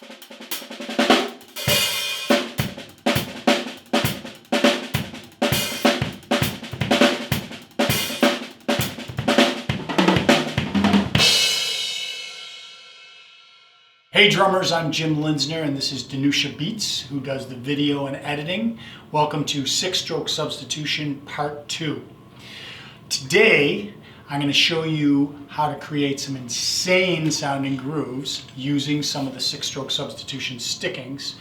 Hey drummers, I'm Jim Linsner and this is Danusha Beats, who does the video and editing. Welcome to Six Stroke Substitution Part 2. Today, I'm going to show you how to create some insane sounding grooves using some of the Six Stroke Substitution stickings.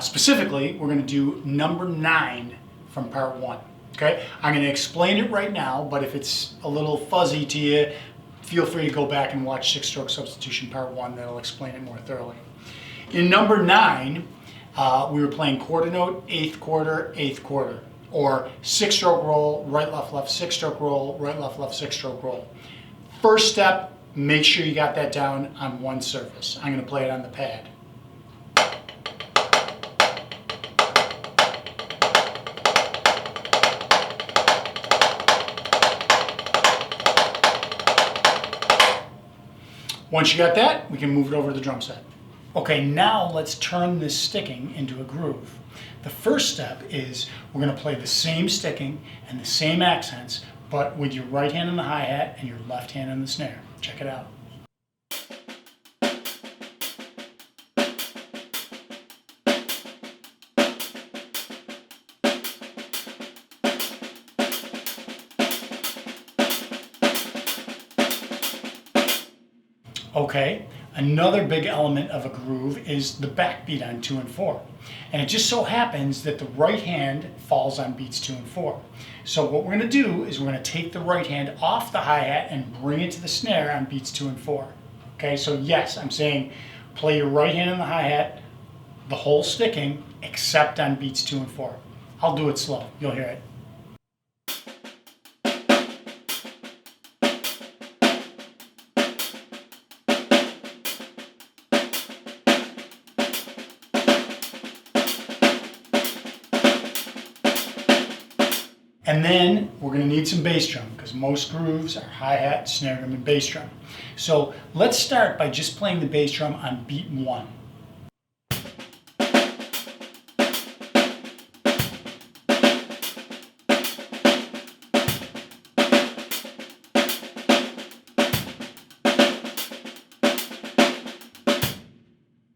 Specifically, we're going to do number 9 from Part 1. Okay? I'm going to explain it right now, but if it's a little fuzzy to you, feel free to go back and watch Six Stroke Substitution Part 1. That'll explain it more thoroughly. In number 9, we were playing quarter note, eighth quarter, or 6-stroke roll, right, left, 6-stroke roll, right, left, 6-stroke roll. First step, make sure you got that down on one surface. I'm going to play it on the pad. Once you got that, we can move it over to the drum set. Okay, now let's turn this sticking into a groove. The first step is we're going to play the same sticking and the same accents, but with your right hand on the hi-hat and your left hand on the snare. Check it out. Okay, another big element of a groove is the backbeat on 2 and 4. And it just so happens that the right hand falls on beats 2 and 4. So what we're going to do is we're going to take the right hand off the hi-hat and bring it to the snare on beats 2 and 4. Okay, so yes, I'm saying play your right hand on the hi-hat, the whole sticking, except on beats 2 and 4. I'll do it slow, you'll hear it. And then we're going to need some bass drum because most grooves are hi-hat, snare drum, and bass drum. So let's start by just playing the bass drum on beat 1.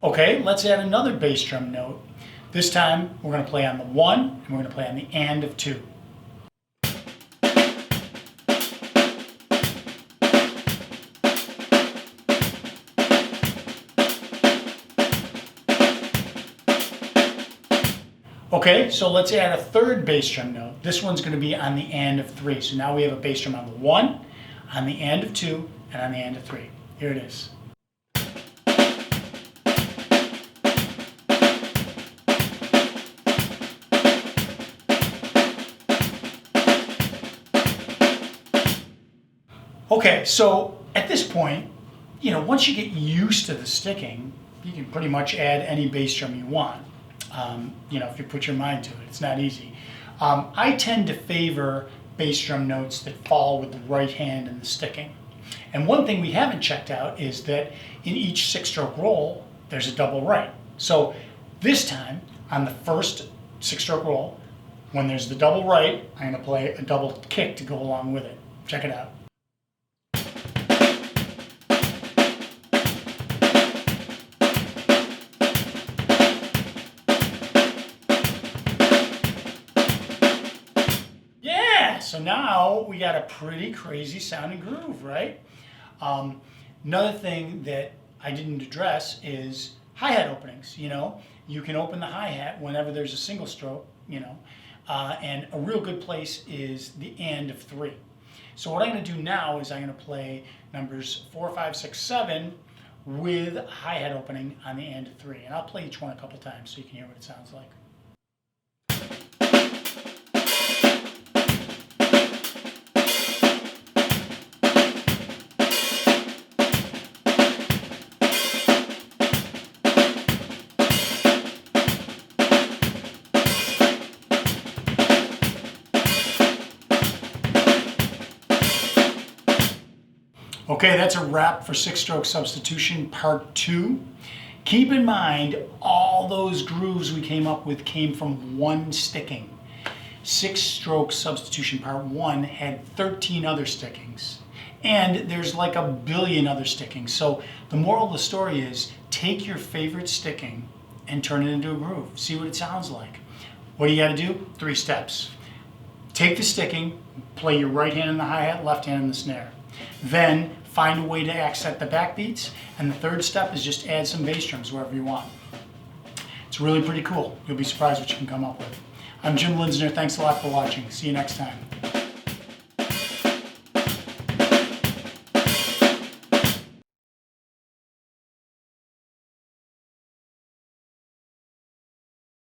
Okay, let's add another bass drum note. This time we're going to play on the 1 and we're going to play on the and of 2. Okay, so let's add a third bass drum note. This one's going to be on the and of 3. So now we have a bass drum on the 1, on the and of 2, and on the and of 3. Here it is. Okay, so at this point, once you get used to the sticking, you can pretty much add any bass drum you want. If you put your mind to it, it's not easy. I tend to favor bass drum notes that fall with the right hand in the sticking. And one thing we haven't checked out is that in each 6-stroke roll, there's a double right. So this time, on the first 6-stroke roll, when there's the double right, I'm going to play a double kick to go along with it. Check it out. So now we got a pretty crazy sounding groove, right? Another thing that I didn't address is hi-hat openings. You can open the hi-hat whenever there's a single stroke, and a real good place is the and of 3. So what I'm going to do now is I'm going to play numbers 4, 5, 6, 7 with a hi-hat opening on the and of 3. And I'll play each one a couple times so you can hear what it sounds like. Okay, that's a wrap for 6-Stroke Substitution Part 2. Keep in mind, all those grooves we came up with came from one sticking. Six Stroke Substitution Part 1 had 13 other stickings. And there's like a billion other stickings. So the moral of the story is, take your favorite sticking and turn it into a groove. See what it sounds like. What do you got to do? 3 steps. Take the sticking, play your right hand in the hi-hat, left hand in the snare. Then find a way to accent the backbeats, and the third step is just add some bass drums wherever you want. It's really pretty cool. You'll be surprised what you can come up with. I'm Jim Linsner. Thanks a lot for watching. See you next time.